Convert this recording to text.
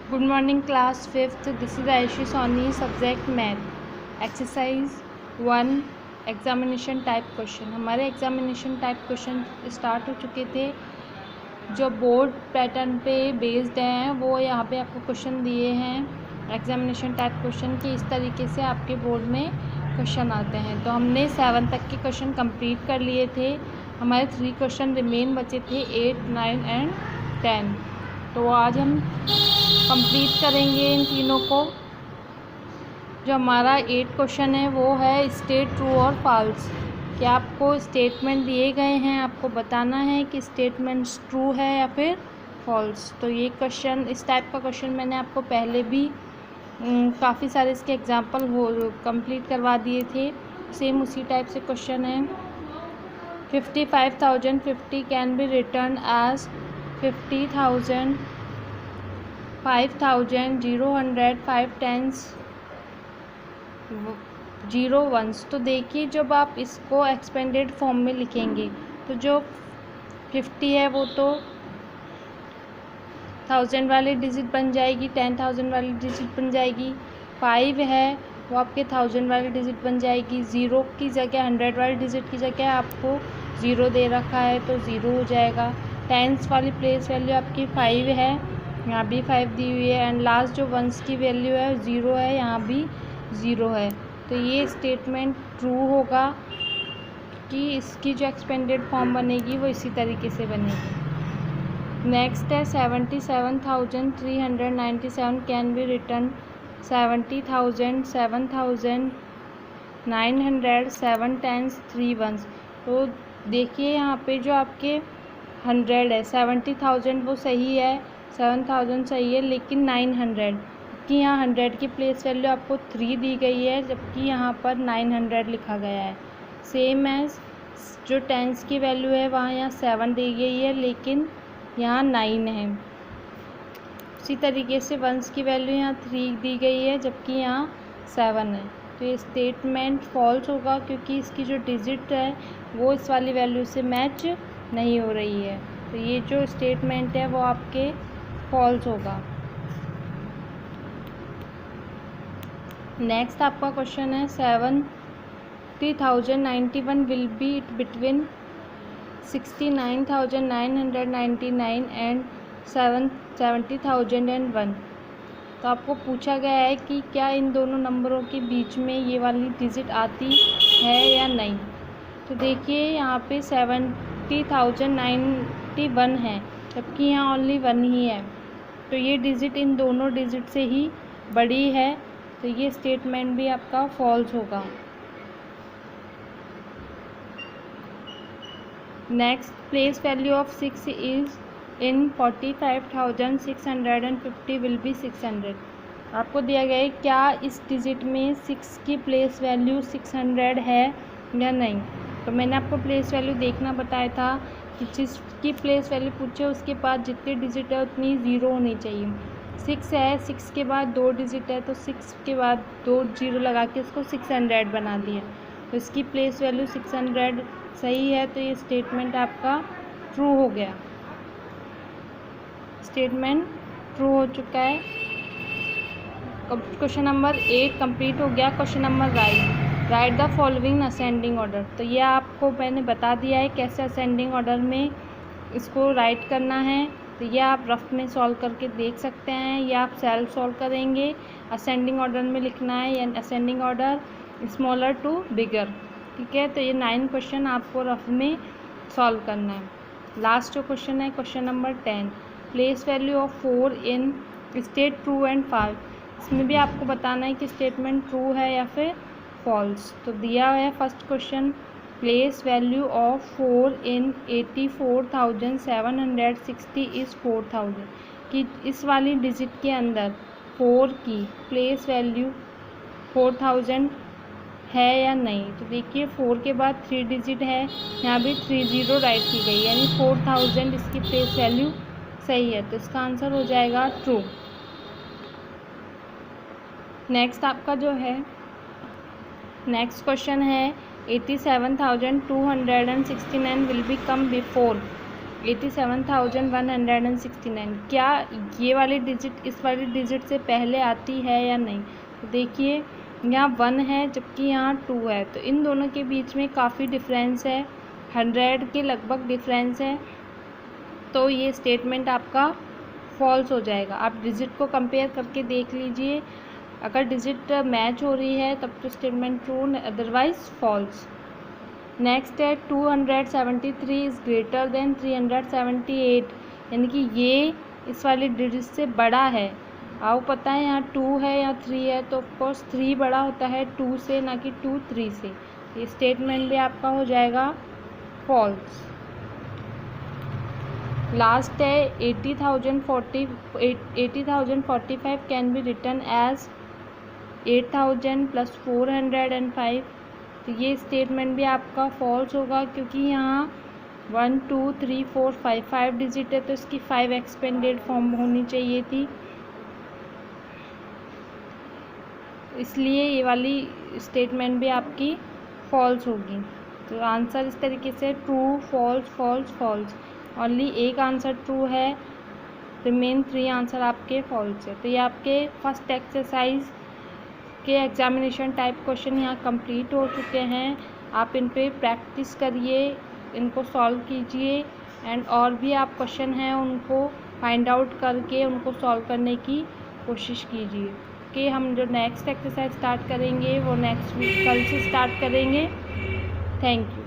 Good morning class 5th. This is Aishi Soni, subject math. Exercise 1 examination type question. हमारे examination type question start हो चुके थे जो board pattern पे based हैं, वो यहाँ पे आपको क्वेश्चन दिए हैं एग्जामिनेशन टाइप क्वेश्चन के। इस तरीके से आपके बोर्ड में क्वेश्चन आते हैं। तो हमने 7 तक के क्वेश्चन कंप्लीट कर लिए थे। हमारे 3 क्वेश्चन रिमेन बचे थे 8, 9 एंड 10। तो आज हम कंप्लीट करेंगे इन तीनों को। जो हमारा 8 क्वेश्चन है वो है स्टेट ट्रू और फॉल्स। कि आपको स्टेटमेंट दिए गए हैं, आपको बताना है कि स्टेटमेंट्स ट्रू है या फिर फॉल्स। तो ये क्वेश्चन, इस टाइप का क्वेश्चन मैंने आपको पहले भी काफ़ी सारे इसके एग्जांपल कंप्लीट करवा दिए थे। सेम उसी टाइप से क्वेश्चन है। 55,050 can be return as 50,000, 5,000, 0, 5 10s, 0 1s। तो देखिए जब आप इसको एक्सपेंडेड फॉर्म में लिखेंगे तो जो 50 है वो तो 1000 वाली डिजिट बन जाएगी, 10,000 वाली डिजिट बन जाएगी। 5 है वो आपके 1000 वाली डिजिट बन जाएगी। 0 की जगह 100 वाली डिजिट की जगह आपको 0 दे रखा है तो 0 हो जाएगा। 10s वाली प्लेस वैल्यू आपकी 5 है, यहाँ भी 5 दी हुई है। एंड लास्ट जो 1s की वैल्यू है 0 है, यहाँ भी 0 है। तो ये स्टेटमेंट ट्रू होगा कि इसकी जो एक्सपेंडेड फॉर्म बनेगी वो इसी तरीके से बनेगी। नेक्स्ट है 77,397 can be return 70,000, 7,900, 7 10s, 3 1s। तो देखिए यहाँ पे जो आपके 100 है, 70,000 वो सही है, 7,000 सही है, लेकिन 900 कि यहाँ 100 की प्लेस वैल्यू आपको 3 दी गई है, जबकि यहाँ पर 900 लिखा गया है। सेम एज जो 10s की वैल्यू है वहाँ यहाँ 7 दी गई है, लेकिन यहाँ 9 है। उसी तरीके से 1s की वैल्यू यहाँ 3 दी गई है, जबकि यहाँ 7 है। तो ये स्टेटमेंट फॉल्स होगा क्योंकि इसकी जो डिजिट है वो इस वाली वैल्यू से मैच नहीं हो रही है। तो ये जो स्टेटमेंट है वो आपके फॉल्स होगा। नेक्स्ट आपका क्वेश्चन है 70,091 विल बी बिटवीन 69,999 एंड 70,001। तो आपको पूछा गया है कि क्या इन दोनों नंबरों के बीच में ये वाली डिजिट आती है या नहीं। तो देखिए यहाँ पे 70,091 है, जबकि यहाँ ओनली 1 ही है। तो ये डिजिट इन दोनों डिजिट से ही बड़ी है, तो ये स्टेटमेंट भी आपका फॉल्स होगा। Next, place value of 6 is in 45,650 will be 600। आपको दिया गया है क्या इस डिजिट में 6 की प्लेस वैल्यू 600 है या नहीं। तो मैंने आपको प्लेस वैल्यू देखना बताया था कि जिसकी प्लेस वैल्यू पूछे उसके बाद जितनी डिजिट है उतनी 0 होनी चाहिए। 6 है, 6 के बाद 2 डिजिट है, तो 6 के बाद 2 0 लगा के इसको 600 बना दिया। तो इसकी प्लेस वैल्यू 600 सही है, तो ये स्टेटमेंट आपका ट्रू हो गया। स्टेटमेंट ट्रू हो चुका है। क्वेश्चन नंबर 8 कंप्लीट हो गया। Question number right the following ascending order. तो ये आपको मैंने बता दिया है कैसे असेंडिंग ऑर्डर में इसको राइट करना है। तो ये आप रफ में सॉल्व करके देख सकते हैं या आप सेल्फ सॉल्व करेंगे। असेंडिंग ऑर्डर में लिखना है या असेंडिंग ऑर्डर स्मॉलर टू बिगर। ठीक है, तो ये 9 क्वेश्चन आपको रफ में सॉल्व करना है। लास्ट जो क्वेश्चन है question number 10, place value of 4 in state true and false. इसमें भी आपको बताना है कि स्टेटमेंट ट्रू है या फिर फॉल्स। तो दिया है first question, place value of 4 in 84,760 is 4,000। कि इस वाली डिजिट के अंदर 4 की प्लेस वैल्यू 4,000 है या नहीं। तो देखिए 4 के बाद 3 डिजिट है, यहाँ भी 3 0 राइट की गई, यानी 4,000 इसकी प्लेस वैल्यू सही है। तो इसका आंसर हो जाएगा ट्रू। नेक्स्ट आपका जो है नेक्स्ट क्वेश्चन है 87,269 विल बी कम बिफोर 87,169। क्या ये वाली डिजिट इस वाली डिजिट से पहले आती है या नहीं? तो देखिए यहाँ 1 है जबकि यहाँ 2 है, तो इन दोनों के बीच में काफ़ी डिफरेंस है, 100 के लगभग डिफरेंस है, तो ये स्टेटमेंट आपका फॉल्स हो जाएगा। आप डिजिट को कंपेयर करके देख लीजिए, अगर डिजिट मैच हो रही है तब तो statement true, otherwise false. Next है 273 इज़ ग्रेटर देन 378, यानी कि ये इस वाली डिजिट से बड़ा है। आपको पता है यहाँ 2 है यहाँ 3 है, तो ऑफकोर्स 3 बड़ा होता है 2 से, ना कि 2 3 से। ये स्टेटमेंट भी आपका हो जाएगा फॉल्स। लास्ट है 80,045 कैन बी रिटन एज 8,000 + 405। तो ये स्टेटमेंट भी आपका फॉल्स होगा, क्योंकि यहाँ 1 2 3 4 5 डिजिट है, तो इसकी 5 एक्सपेंडेड फॉर्म होनी चाहिए थी, इसलिए ये वाली स्टेटमेंट भी आपकी फॉल्स होगी। तो आंसर इस तरीके से true false false false, only एक आंसर ट्रू है, रिमेन 3 आंसर आपके फॉल्स है। तो ये आपके फर्स्ट एक्सरसाइज के एग्जामिनेशन टाइप क्वेश्चन यहाँ कंप्लीट हो चुके हैं। आप इन पे प्रैक्टिस करिए, इनको सॉल्व कीजिए, एंड और भी आप क्वेश्चन हैं उनको फाइंड आउट करके उनको सॉल्व करने की कोशिश कीजिए। कि हम जो नेक्स्ट एक्सरसाइज स्टार्ट करेंगे वो नेक्स्ट वीक कल से स्टार्ट करेंगे। Thank you.